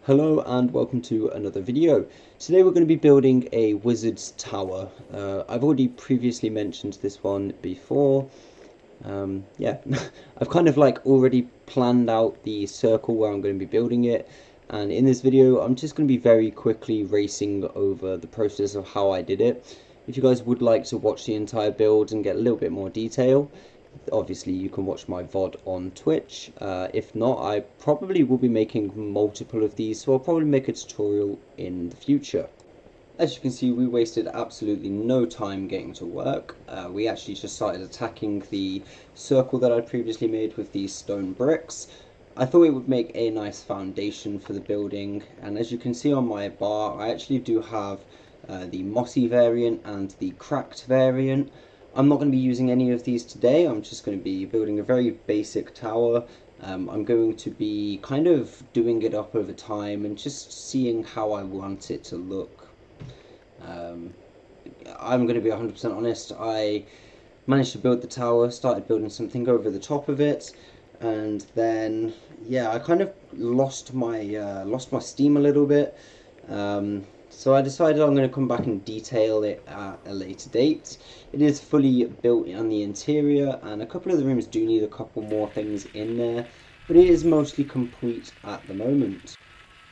Hello and welcome to another video. Today we're going to be building a wizard's tower. I've already previously mentioned this one before. Yeah, I've kind of already planned out the circle where I'm going to be building it, and in this video I'm just going to be very quickly racing over the process of how I did it. If you guys would like to watch the entire build and get a little bit more detail, obviously you can watch my VOD on Twitch. If not, I probably will be making multiple of these, so I'll probably make a tutorial in the future. As you can see, we wasted absolutely no time getting to work. We actually just started attacking the circle that I previously made with these stone bricks. I thought it would make a nice foundation for the building, and as you can see on my bar, I actually do have the mossy variant and the cracked variant. I'm not going to be using any of these today. I'm just going to be building a very basic tower. I'm going to be kind of doing it up over time and just seeing how I want it to look. I'm going to be 100% honest. I managed to build the tower, started building something over the top of it, and then yeah, I kind of lost my steam a little bit. So I decided I'm going to come back and detail it at a later date. It is fully built on the interior, and a couple of the rooms do need a couple more things in there, but it is mostly complete at the moment.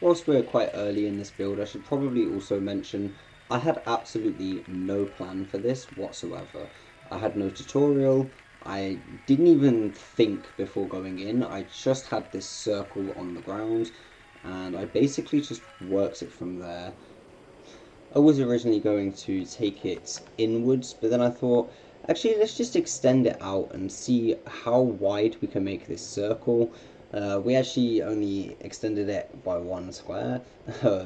Whilst we're quite early in this build, I should probably also mention I had absolutely no plan for this whatsoever. I had no tutorial, I didn't even think before going in, I just had this circle on the ground, and I basically just worked it from there. I was originally going to take it inwards, but then I thought, actually, let's just extend it out and see how wide we can make this circle. We actually only extended it by 1 square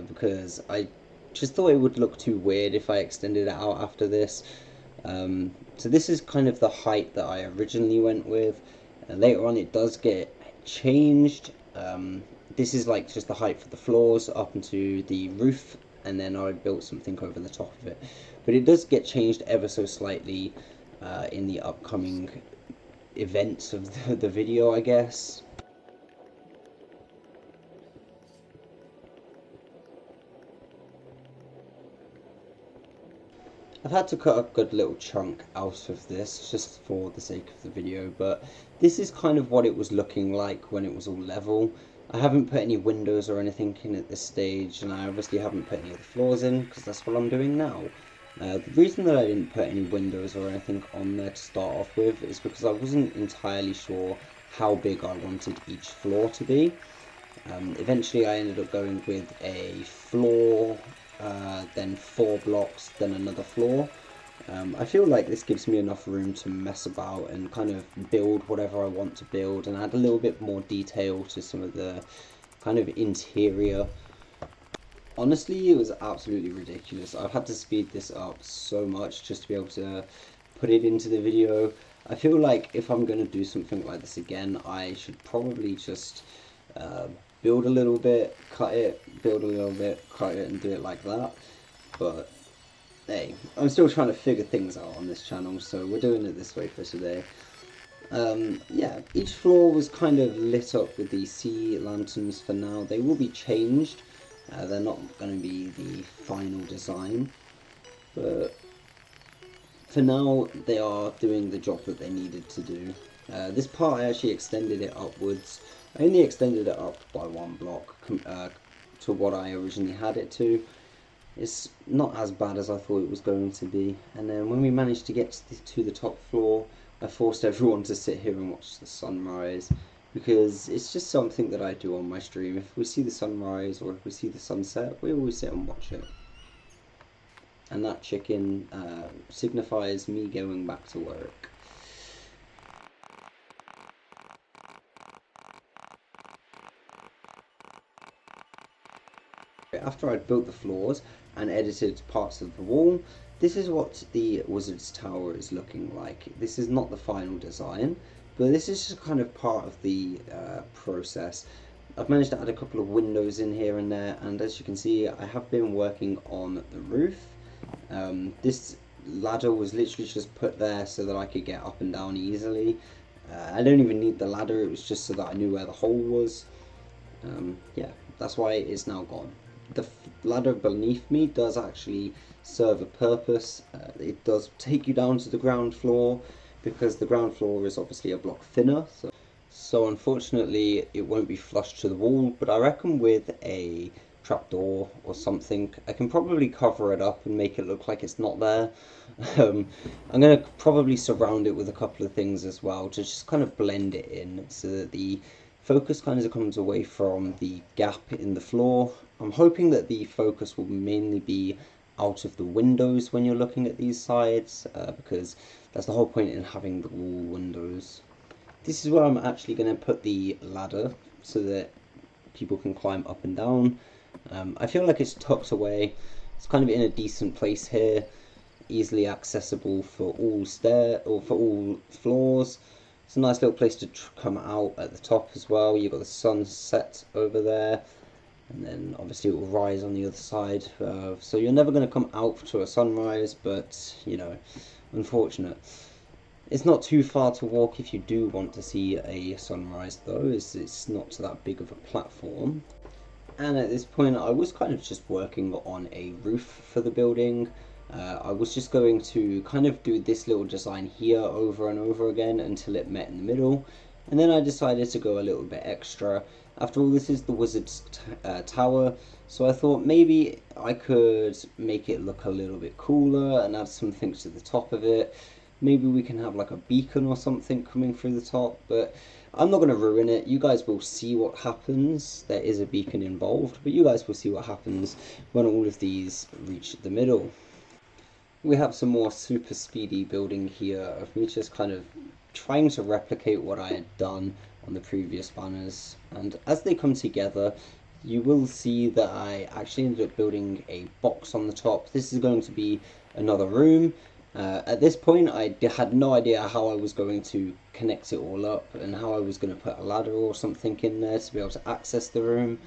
because I just thought it would look too weird if I extended it out after this. So this is kind of the height that I originally went with. Later on it does get changed. This is just the height for the floors up into the roof, and then I built something over the top of it. But it does get changed ever so slightly in the upcoming events of the video, I guess. I've had to cut a good little chunk out of this just for the sake of the video, but this is kind of what it was looking like when it was all level. I haven't put any windows or anything in at this stage, and I obviously haven't put any of the floors in because that's what I'm doing now. The reason that I didn't put any windows or anything on there to start off with is because I wasn't entirely sure how big I wanted each floor to be. Eventually I ended up going with a floor, then 4 blocks, then another floor. I feel like this gives me enough room to mess about and kind of build whatever I want to build and add a little bit more detail to some of the kind of interior. Honestly, it was absolutely ridiculous. I've had to speed this up so much just to be able to put it into the video. I feel like if I'm going to do something like this again, I should probably just build a little bit, cut it, build a little bit, cut it, and do it like that. But hey, I'm still trying to figure things out on this channel, so we're doing it this way for today. Yeah, each floor was kind of lit up with the sea lanterns for now. They will be changed. They're not going to be the final design, but for now they are doing the job that they needed to do. This part I actually extended it upwards. I only extended it up by 1 block to what I originally had it to. It's not as bad as I thought it was going to be. And then when we managed to get to the top floor, I forced everyone to sit here and watch the sunrise, because it's just something that I do on my stream. If we see the sunrise or if we see the sunset, we always sit and watch it. And that chicken signifies me going back to work. After I'd built the floors and edited parts of the wall, this is what the Wizard's Tower is looking like. This is not the final design, but this is just kind of part of the process. I've managed to add a couple of windows in here and there, and as you can see, I have been working on the roof. This ladder was literally just put there so that I could get up and down easily. I don't even need the ladder, it was just so that I knew where the hole was. Yeah, That's why it is now gone. The ladder beneath me does actually serve a purpose. It does take you down to the ground floor because the ground floor is obviously a block thinner. So unfortunately it won't be flush to the wall, but I reckon with a trapdoor or something I can probably cover it up and make it look like it's not there. I'm going to probably surround it with a couple of things as well to just kind of blend it in so that the focus kind of comes away from the gap in the floor. I'm hoping that the focus will mainly be out of the windows when you're looking at these sides, because that's the whole point in having the wall windows. This is where I'm actually going to put the ladder so that people can climb up and down. I feel like it's tucked away. It's kind of in a decent place here, easily accessible for all for all floors. It's a nice little place to come out at the top as well. You've got the sunset over there, and then obviously it will rise on the other side. So you're never going to come out to a sunrise, but you know, unfortunate. It's not too far to walk if you do want to see a sunrise though. It's not that big of a platform. And at this point I was kind of just working on a roof for the building. I was just going to kind of do this little design here over and over again until it met in the middle. And then I decided to go a little bit extra. After all, this is the Wizard's Tower, so I thought maybe I could make it look a little bit cooler and add some things to the top of it. Maybe we can have like a beacon or something coming through the top, but I'm not going to ruin it. You guys will see what happens. There is a beacon involved, but you guys will see what happens when all of these reach the middle. We have some more super speedy building here of me just kind of trying to replicate what I had done on the previous banners, and as they come together you will see that I actually ended up building a box on the top. This is going to be another room. At this point I had no idea how I was going to connect it all up and how I was going to put a ladder or something in there to be able to access the room,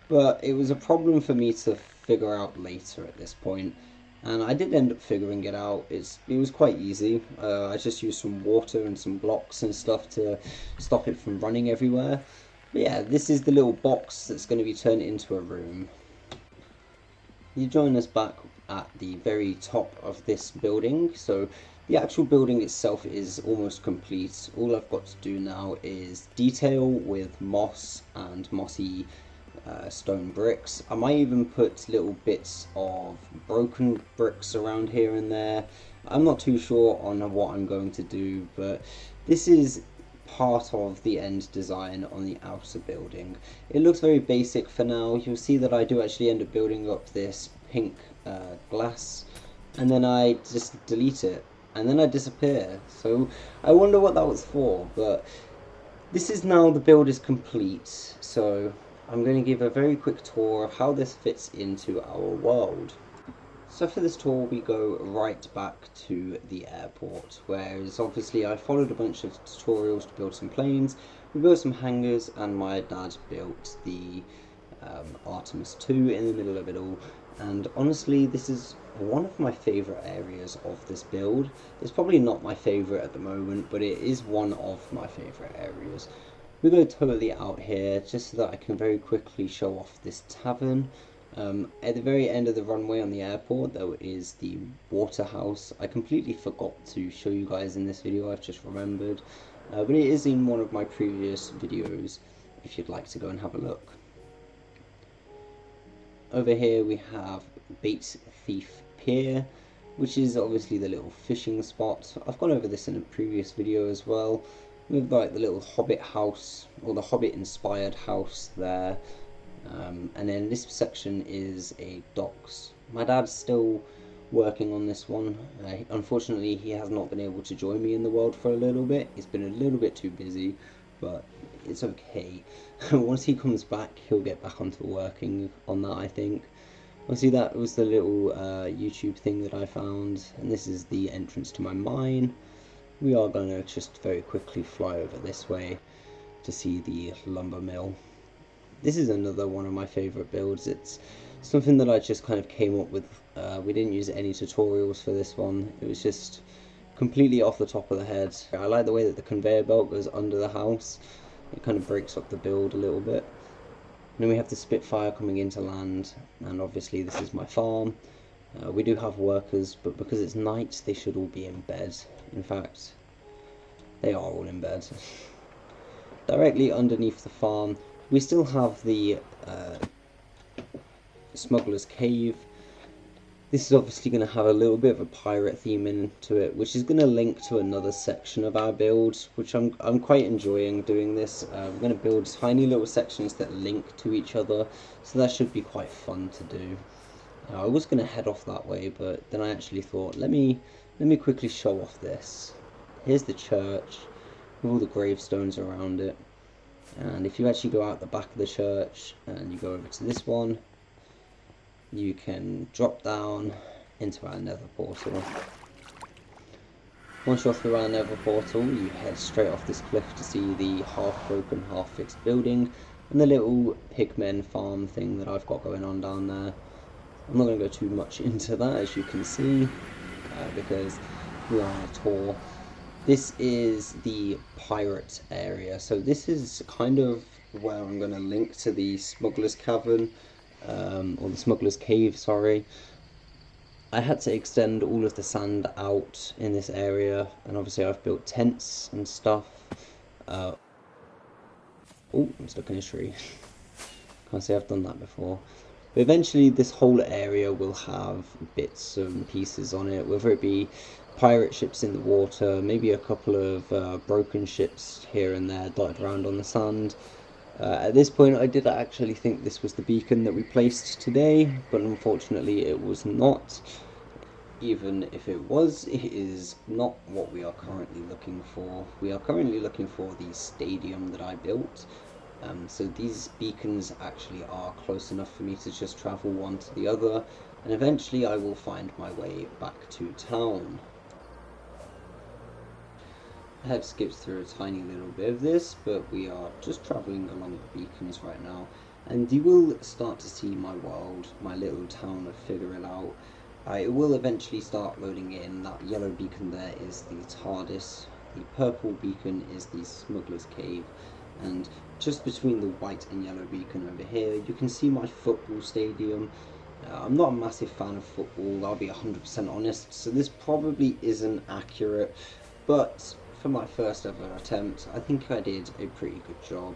but it was a problem for me to figure out later at this point, and I did end up figuring it out. It was quite easy. I just used some water and some blocks and stuff to stop it from running everywhere. But yeah, this is the little box that's going to be turned into a room. You join us back at the very top of this building. So the actual building itself is almost complete. All I've got to do now is detail with moss and mossy stone bricks. I might even put little bits of broken bricks around here and there. I'm not too sure on what I'm going to do, but this is part of the end design on the outer building. It looks very basic for now. You'll see that I do actually end up building up this pink glass, and then I just delete it, and then I disappear. So I wonder what that was for, but this is now the build is complete, so I'm going to give a very quick tour of how this fits into our world. So for this tour we go right back to the airport, whereas obviously I followed a bunch of tutorials to build some planes. We built some hangars, and my dad built the Artemis 2 in the middle of it all. And honestly, this is one of my favourite areas of this build. It's probably not my favourite at the moment, but it is one of my favourite areas. We go totally out here just so that I can very quickly show off this tavern. At the very end of the runway on the airport there is the water house. I completely forgot to show you guys in this video, I've just remembered, but it is in one of my previous videos if you'd like to go and have a look. Over here we have Bait Thief Pier, which is obviously the little fishing spot. I've gone over this in a previous video as well. We have like the little Hobbit house, or the Hobbit inspired house there. And then this section is a docks. My dad's still working on this one. Unfortunately he has not been able to join me in the world for a little bit. He's been a little bit too busy, but it's okay. Once he comes back he'll get back onto working on that, I think. Obviously that was the little YouTube thing that I found, and this is the entrance to my mine. We are going to just very quickly fly over this way to see the lumber mill. This is another one of my favourite builds. It's something that I just kind of came up with. We didn't use any tutorials for this one. It was just completely off the top of the head. I like the way that the conveyor belt goes under the house. It kind of breaks up the build a little bit. then we have the Spitfire coming into land, and obviously this is my farm. We do have workers, but because it's night, they should all be in bed. In fact, they are all in bed. Directly underneath the farm, we still have the Smuggler's Cave. This is obviously going to have a little bit of a pirate theme into it, which is going to link to another section of our build, which I'm quite enjoying doing this. We're going to build tiny little sections that link to each other, so that should be quite fun to do. I was going to head off that way, but then I actually thought, let me quickly show off this. Here's the church with all the gravestones around it, and if you actually go out the back of the church and you go over to this one, you can drop down into our nether portal. Once you're through our nether portal, you head straight off this cliff to see the half broken, half fixed building and the little pigmen farm thing that I've got going on down there. I'm not going to go too much into that, as you can see, because we are on a tour. This is the pirate area, so this is kind of where I'm going to link to the Smuggler's Cavern, or the Smuggler's Cave, sorry. I had to extend all of the sand out in this area, and obviously I've built tents and stuff. Oh, I'm stuck in a tree. Can't say I've done that before. But eventually this whole area will have bits and pieces on it, whether it be pirate ships in the water, maybe a couple of broken ships here and there dotted around on the sand. At this point I did actually think this was the beacon that we placed today, but unfortunately it was not. Even if it was, it is not what we are currently looking for. We are currently looking for the stadium that I built. So these beacons actually are close enough for me to just travel one to the other, and eventually I will find my way back to town. I have skipped through a tiny little bit of this, but we are just travelling along the beacons right now, and you will start to see my world, my little town of Figure It Out. It will eventually start loading in. That yellow beacon there is the TARDIS, the purple beacon is the Smuggler's Cave, and just between the white and yellow beacon over here, you can see my football stadium. I'm not a massive fan of football, I'll be 100% honest, so this probably isn't accurate, but for my first ever attempt, I think I did a pretty good job.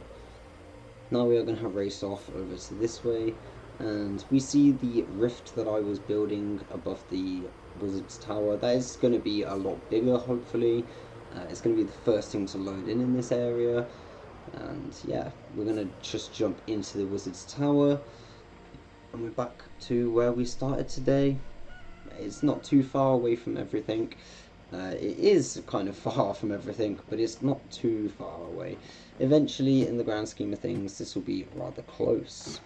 Now we are going to race off over to this way, and we see the rift that I was building above the Wizard's Tower. That is going to be a lot bigger, hopefully. It's going to be the first thing to load in this area. And yeah, we're going to just jump into the Wizard's Tower, and we're back to where we started today. It's not too far away from everything. It is kind of far from everything, but it's not too far away. Eventually, in the grand scheme of things, this will be rather close.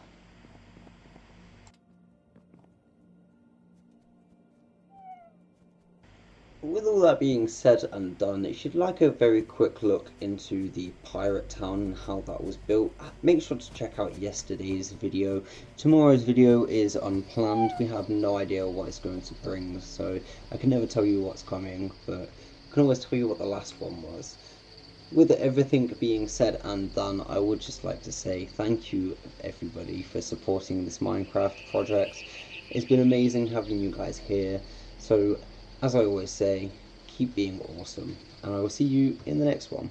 With all that being said and done, if you'd like a very quick look into the pirate town and how that was built, make sure to check out yesterday's video. Tomorrow's video is unplanned. We have no idea what it's going to bring, so I can never tell you what's coming, but I can always tell you what the last one was. With everything being said and done, I would just like to say thank you everybody for supporting this Minecraft project. It's been amazing having you guys here, so as I always say, keep being awesome, and I will see you in the next one.